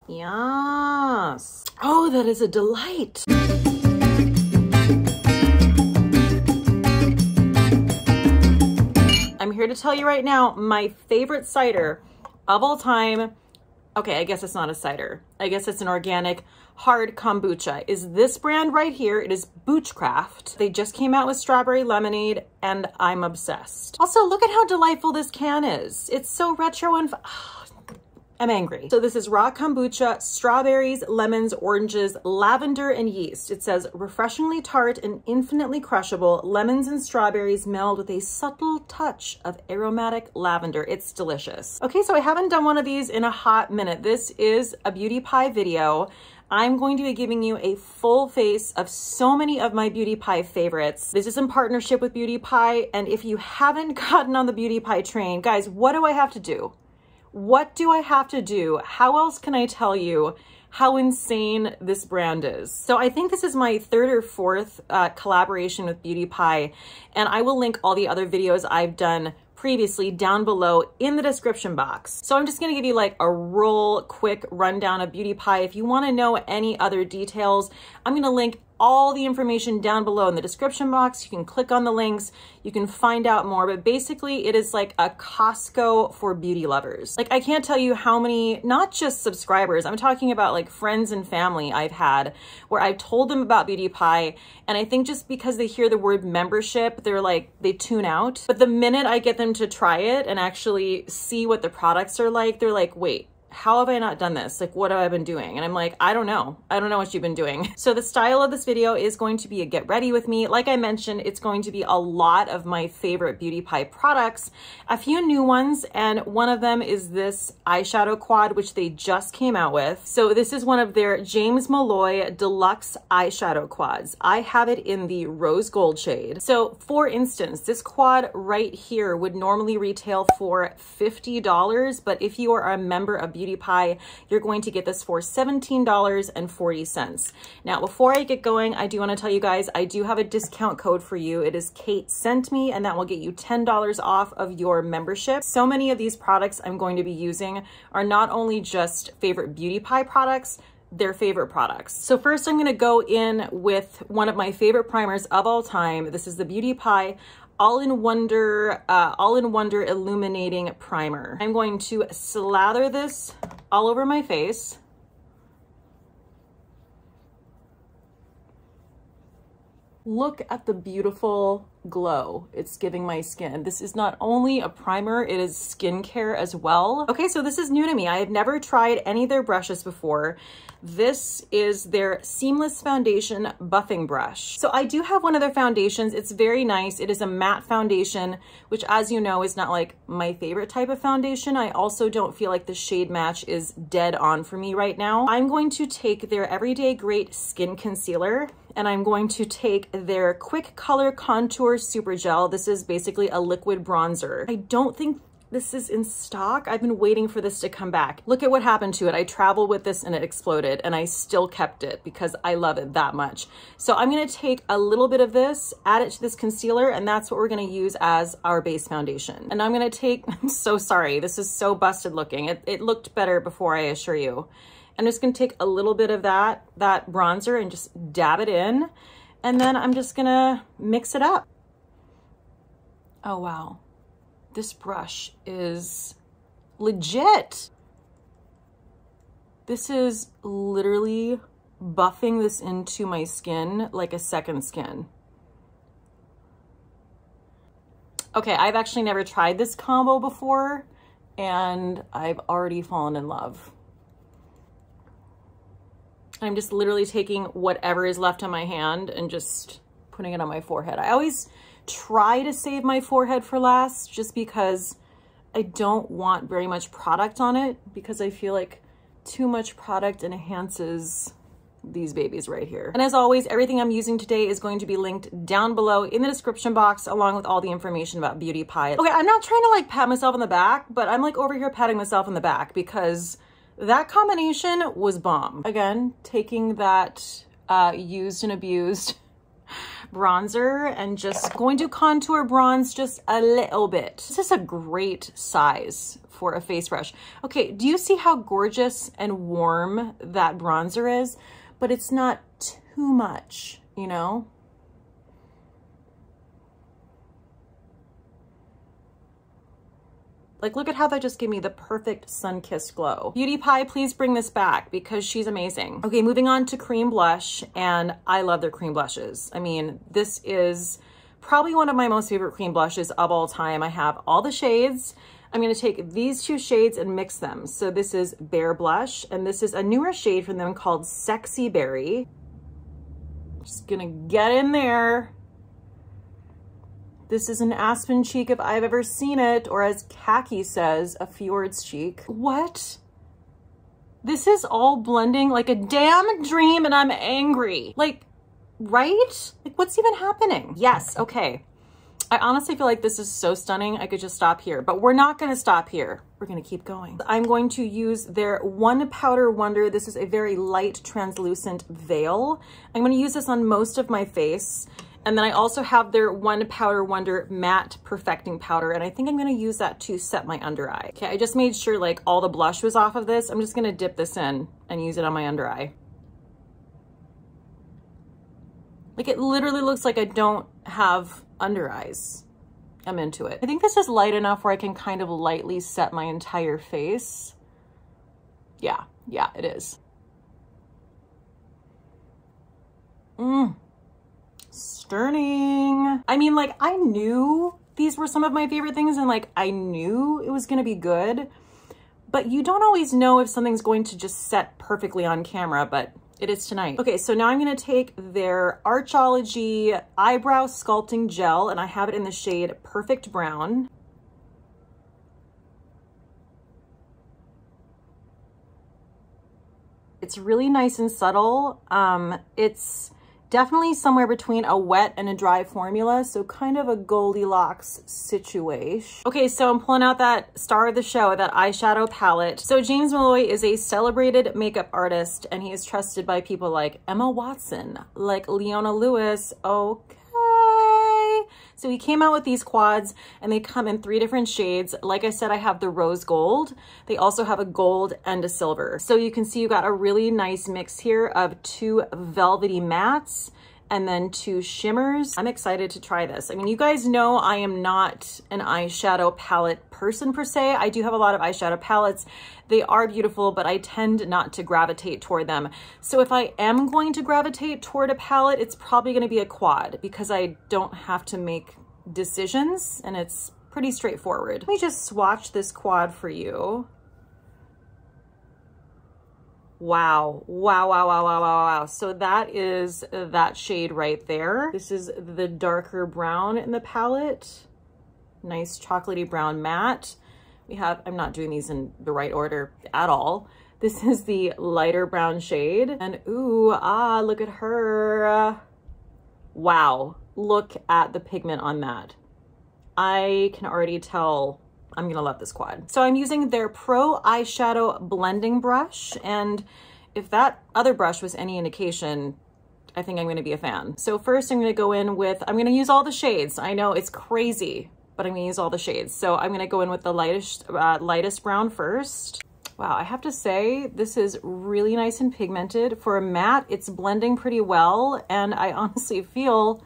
Yes. Oh, that is a delight. I'm here to tell you right now, my favorite cider of all time, okay, I guess it's not a cider. I guess it's an organic hard kombucha, is this brand right here. It is Booch Craft. They just came out with strawberry lemonade and I'm obsessed. Also, look at how delightful this can is. It's so retro and I'm angry. So this is raw kombucha, strawberries, lemons, oranges, lavender, and yeast. It says refreshingly tart and infinitely crushable, lemons and strawberries meld with a subtle touch of aromatic lavender. It's delicious. Okay, so I haven't done one of these in a hot minute. This is a beauty pie video. I'm going to be giving you a full face of so many of my beauty pie favorites. This is in partnership with Beauty Pie, and if you haven't gotten on the beauty pie train, guys, what do I have to do? What do I have to do? How else can I tell you how insane this brand is? So I think this is my third or fourth collaboration with Beauty Pie, and I will link all the other videos I've done previously down below in the description box. So I'm just gonna give you like a real quick rundown of Beauty Pie. If you wanna know any other details, I'm gonna link all the information down below in the description box. You can click on the links, you can find out more, but basically it is like a Costco for beauty lovers. Like I can't tell you how many, not just subscribers, I'm talking about like friends and family I've had where I've told them about Beauty Pie, and I think just because they hear the word membership, they're like, they tune out. But the minute I get them to try it and actually see what the products are like, they're like, wait, how have I not done this? Like, what have I been doing? And I'm like, I don't know. I don't know what you've been doing. So the style of this video is going to be a get ready with me. Like I mentioned, it's going to be a lot of my favorite Beauty Pie products, a few new ones, and one of them is this eyeshadow quad, which they just came out with. So this is one of their James Malloy Deluxe eyeshadow quads. I have it in the rose gold shade. So for instance, this quad right here would normally retail for $50, but if you are a member of Beauty Pie, you're going to get this for $17.40. Now, before I get going, I do want to tell you guys, I do have a discount code for you. It is Cate Sent Me, and that will get you $10 off of your membership. So many of these products I'm going to be using are not only just favorite Beauty Pie products, they're favorite products. So first I'm going to go in with one of my favorite primers of all time. This is the Beauty Pie All-in-Wonder Illuminating Primer. I'm going to slather this all over my face. Look at the beautiful glow it's giving my skin. This is not only a primer, it is skincare as well. Okay, so this is new to me. I have never tried any of their brushes before. This is their Seamless Foundation Buffing Brush. So I do have one of their foundations. It's very nice. It is a matte foundation, which, as you know, is not like my favorite type of foundation. I also don't feel like the shade match is dead on for me right now. I'm going to take their Everyday Great Skin Concealer, and I'm going to take their Quick Color Contour Super Gel. This is basically a liquid bronzer. I don't think this is in stock. I've been waiting for this to come back. Look at what happened to it. I traveled with this and it exploded, and I still kept it because I love it that much. So I'm gonna take a little bit of this, add it to this concealer, and that's what we're gonna use as our base foundation. And I'm gonna take, I'm so sorry, this is so busted looking. It looked better before, I assure you. I'm just gonna take a little bit of that bronzer and just dab it in. And then I'm just gonna mix it up. Oh, wow. This brush is legit. This is literally buffing this into my skin like a second skin. Okay, I've actually never tried this combo before, and I've already fallen in love. I'm just literally taking whatever is left on my hand and just putting it on my forehead. I always try to save my forehead for last just because I don't want very much product on it, because I feel like too much product enhances these babies right here. And as always, everything I'm using today is going to be linked down below in the description box, along with all the information about Beauty Pie. Okay, I'm not trying to like pat myself on the back, but I'm like over here patting myself on the back because that combination was bomb. Again, taking that used and abused bronzer and just going to contour bronze just a little bit. This is a great size for a face brush. Okay, do you see how gorgeous and warm that bronzer is? But it's not too much, you know? Like, look at how that just gave me the perfect sun-kissed glow. Beauty Pie, please bring this back because she's amazing. Okay, moving on to cream blush, and I love their cream blushes. I mean, this is probably one of my most favorite cream blushes of all time. I have all the shades. I'm gonna take these two shades and mix them. So this is Bare Blush, and this is a newer shade from them called Sexy Berry. Just gonna get in there. This is an aspen cheek if I've ever seen it, or as Cate says, a fjord's cheek. What? This is all blending like a damn dream and I'm angry. Like, right? Like, what's even happening? Yes, okay. I honestly feel like this is so stunning. I could just stop here, but we're not gonna stop here. We're gonna keep going. I'm going to use their One Powder Wonder. This is a very light translucent veil. I'm gonna use this on most of my face. And then I also have their One Powder Wonder Matte Perfecting Powder, and I think I'm gonna use that to set my under eye. Okay, I just made sure like all the blush was off of this. I'm just gonna dip this in and use it on my under eye. Like, it literally looks like I don't have under eyes. I'm into it. I think this is light enough where I can kind of lightly set my entire face. Yeah, it is. Stunning. I mean, like, I knew these were some of my favorite things and like I knew it was gonna be good, but you don't always know if something's going to just set perfectly on camera, but it is tonight. Okay, so now I'm gonna take their Archology Eyebrow Sculpting Gel, and I have it in the shade Perfect Brown. It's really nice and subtle. It's definitely somewhere between a wet and a dry formula, so kind of a Goldilocks situation. Okay, so I'm pulling out that star of the show, that eyeshadow palette. So James Malloy is a celebrated makeup artist, and he is trusted by people like Emma Watson, like Leona Lewis. Okay. So he came out with these quads, and they come in 3 different shades. Like I said, I have the rose gold. They also have a gold and a silver. So you can see you got a really nice mix here of 2 velvety mattes and then 2 shimmers. I'm excited to try this. I mean, you guys know I am not an eyeshadow palette person per se. I do have a lot of eyeshadow palettes. They are beautiful, but I tend not to gravitate toward them. So if I am going to gravitate toward a palette, it's probably gonna be a quad because I don't have to make decisions and it's pretty straightforward. Let me just swatch this quad for you. Wow, wow, wow, wow, wow, wow, wow. So that is that shade right there. This is the darker brown in the palette. Nice chocolatey brown matte. We have, I'm not doing these in the right order at all. This is the lighter brown shade. And ooh, look at her. Wow, look at the pigment on that. I can already tell I'm gonna love this quad. So I'm using their Pro Eyeshadow Blending Brush, and if that other brush was any indication, I think I'm gonna be a fan. So first I'm gonna go in with, I'm gonna use all the shades. I know it's crazy, but I'm gonna use all the shades. So I'm gonna go in with the lightest brown first. Wow, I have to say, this is really nice and pigmented. For a matte, it's blending pretty well, and I honestly feel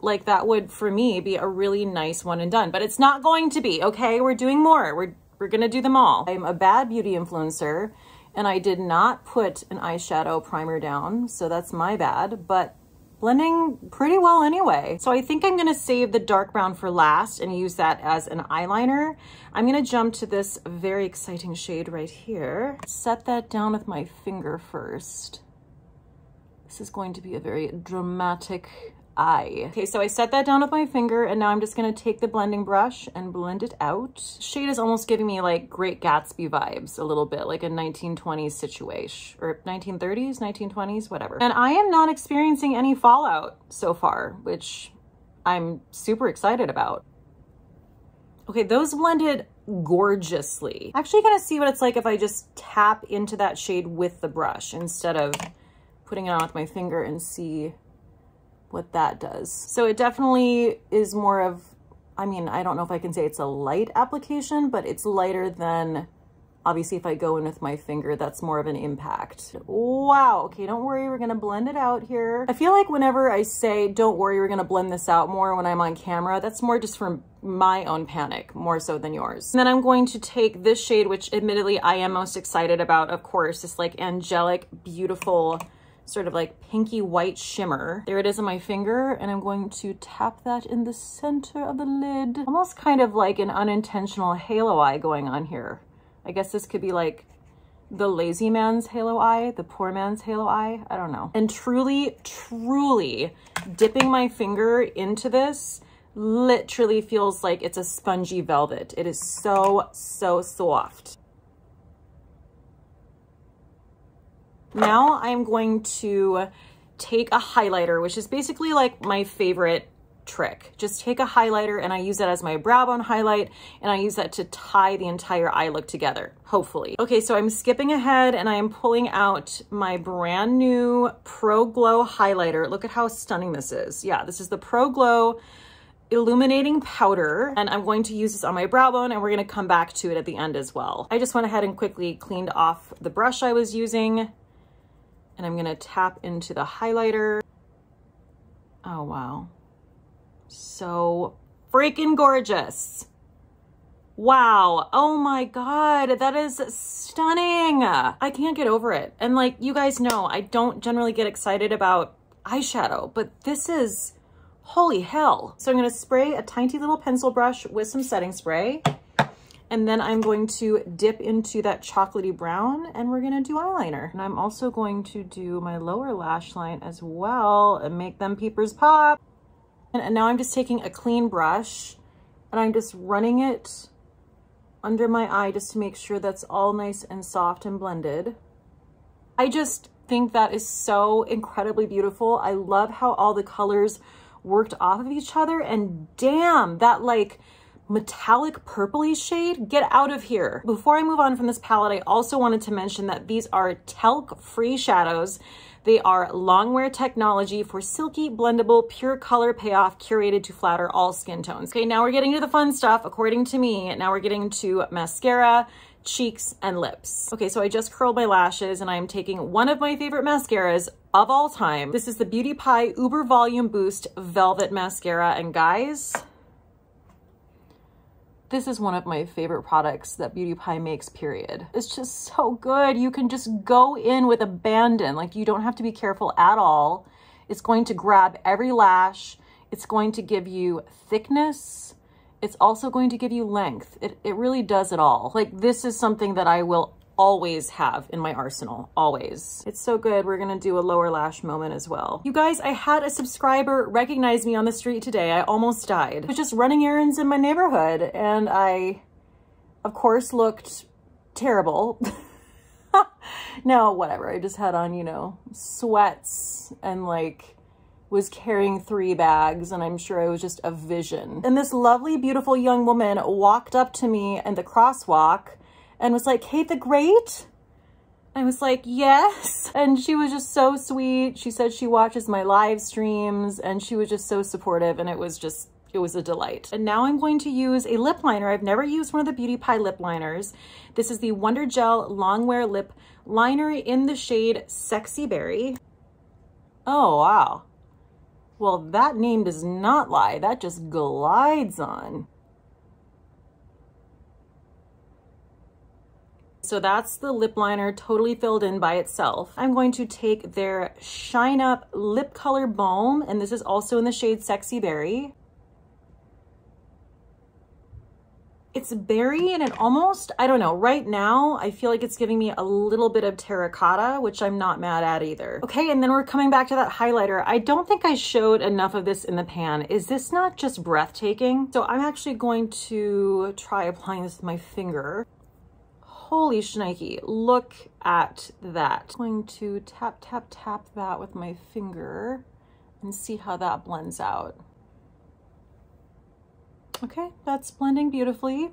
like that would, for me, be a really nice one and done, but it's not going to be, okay? We're doing more. We're gonna do them all. I'm a bad beauty influencer, and I did not put an eyeshadow primer down, so that's my bad, but blending pretty well anyway. So I think I'm gonna save the dark brown for last and use that as an eyeliner. I'm gonna jump to this very exciting shade right here. Set that down with my finger first. This is going to be a very dramatic eye. Okay, so I set that down with my finger, and now I'm just gonna take the blending brush and blend it out. Shade is almost giving me like Great Gatsby vibes a little bit, like a 1920s situation, or 1930s, 1920s, whatever. And I am not experiencing any fallout so far, which I'm super excited about. Okay, those blended gorgeously. Actually gonna see what it's like if I just tap into that shade with the brush instead of putting it on with my finger and see what that does. So it definitely is more of, I mean, I don't know if I can say it's a light application, but it's lighter than, obviously, if I go in with my finger, that's more of an impact. Wow, okay, don't worry, we're gonna blend it out here. I feel like whenever I say, don't worry, we're gonna blend this out more when I'm on camera, that's more just from my own panic, more so than yours. And then I'm going to take this shade, which admittedly I am most excited about, of course, this like angelic, beautiful, sort of like pinky white shimmer. There it is on my finger, and I'm going to tap that in the center of the lid. Almost kind of like an unintentional halo eye going on here. I guess this could be like the lazy man's halo eye, the poor man's halo eye, I don't know. And truly, truly dipping my finger into this literally feels like it's a spongy velvet. It is so, so soft. Now I'm going to take a highlighter, which is basically like my favorite trick. Just take a highlighter and I use that as my brow bone highlight, and I use that to tie the entire eye look together, hopefully. Okay, so I'm skipping ahead and I am pulling out my brand new Pro Glow highlighter. Look at how stunning this is. Yeah, this is the Pro Glow Illuminating Powder, and I'm going to use this on my brow bone, and we're going to come back to it at the end as well. I just went ahead and quickly cleaned off the brush I was using, and I'm going to tap into the highlighter. Oh, wow. So freaking gorgeous. Wow. Oh my God, that is stunning. I can't get over it. And like you guys know, I don't generally get excited about eyeshadow, but this is holy hell. So I'm going to spray a tiny little pencil brush with some setting spray, and then I'm going to dip into that chocolatey brown, and we're going to do eyeliner. And I'm also going to do my lower lash line as well and make them peepers pop. And now I'm just taking a clean brush and I'm just running it under my eye just to make sure that's all nice and soft and blended. I just think that is so incredibly beautiful. I love how all the colors worked off of each other, and damn, that like metallic purpley shade, get out of here. Before I move on from this palette, I also wanted to mention that these are talc-free shadows. They are long wear technology for silky, blendable, pure color payoff, curated to flatter all skin tones. Okay, now we're getting to the fun stuff, according to me. Now we're getting to mascara, cheeks, and lips. Okay, so I just curled my lashes, and I'm taking one of my favorite mascaras of all time. This is the Beauty Pie Uber Volume Boost Velvet Mascara, and guys, this is one of my favorite products that Beauty Pie makes, period. It's just so good. You can just go in with abandon. Like, you don't have to be careful at all. It's going to grab every lash. It's going to give you thickness. It's also going to give you length. It really does it all. Like, this is something that I will always have in my arsenal, always. It's so good. We're gonna do a lower lash moment as well. You guys, I had a subscriber recognize me on the street today. I almost died. I was just running errands in my neighborhood, and I, of course, looked terrible. No, whatever. I just had on, you know, sweats and like was carrying 3 bags, and I'm sure I was just a vision. And this lovely, beautiful young woman walked up to me in the crosswalk and was like, "Cate the Great?" I was like, "Yes." And she was just so sweet. She said she watches my live streams, and she was just so supportive, and it was a delight. And now I'm going to use a lip liner. I've never used one of the Beauty Pie lip liners. This is the Wonder Gel Longwear Lip Liner in the shade Sexy Berry. Oh, wow. Well, that name does not lie. That just glides on. So that's the lip liner totally filled in by itself. I'm going to take their Shine Up Lip Color Balm, and this is also in the shade Sexy Berry. It's berry, and it almost, I don't know, right now I feel like it's giving me a little bit of terracotta, which I'm not mad at either. Okay, and then we're coming back to that highlighter. I don't think I showed enough of this in the pan. Is this not just breathtaking? So I'm actually going to try applying this with my finger. Holy shnikey, look at that. I'm going to tap, tap, tap that with my finger and see how that blends out. Okay, that's blending beautifully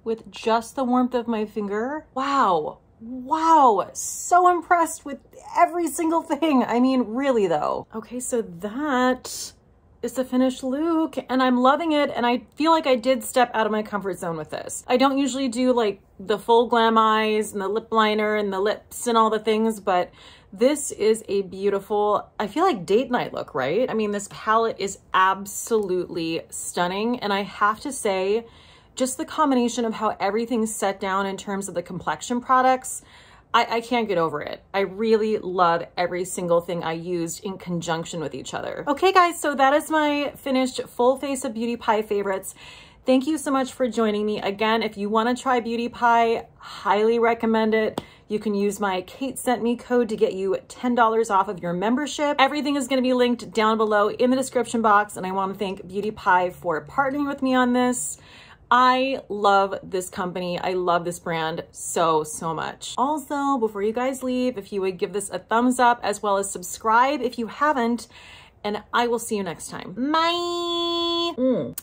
with just the warmth of my finger. Wow, wow, so impressed with every single thing. I mean, really though. Okay, so that is the finished look and I'm loving it. And I feel like I did step out of my comfort zone with this. I don't usually do like the full glam eyes and the lip liner and the lips and all the things, but this is a beautiful, I feel like date night look, right? I mean, this palette is absolutely stunning. And I have to say, just the combination of how everything's set down in terms of the complexion products, I can't get over it. I really love every single thing I used in conjunction with each other. Okay guys, so that is my finished full face of Beauty Pie favorites. Thank you so much for joining me. Again, if you wanna try Beauty Pie, highly recommend it. You can use my Cate Sent Me code to get you $10 off of your membership. Everything is gonna be linked down below in the description box, and I wanna thank Beauty Pie for partnering with me on this. I love this company. I love this brand so, so much. Also, before you guys leave, if you would give this a thumbs up as well as subscribe if you haven't, and I will see you next time. Bye.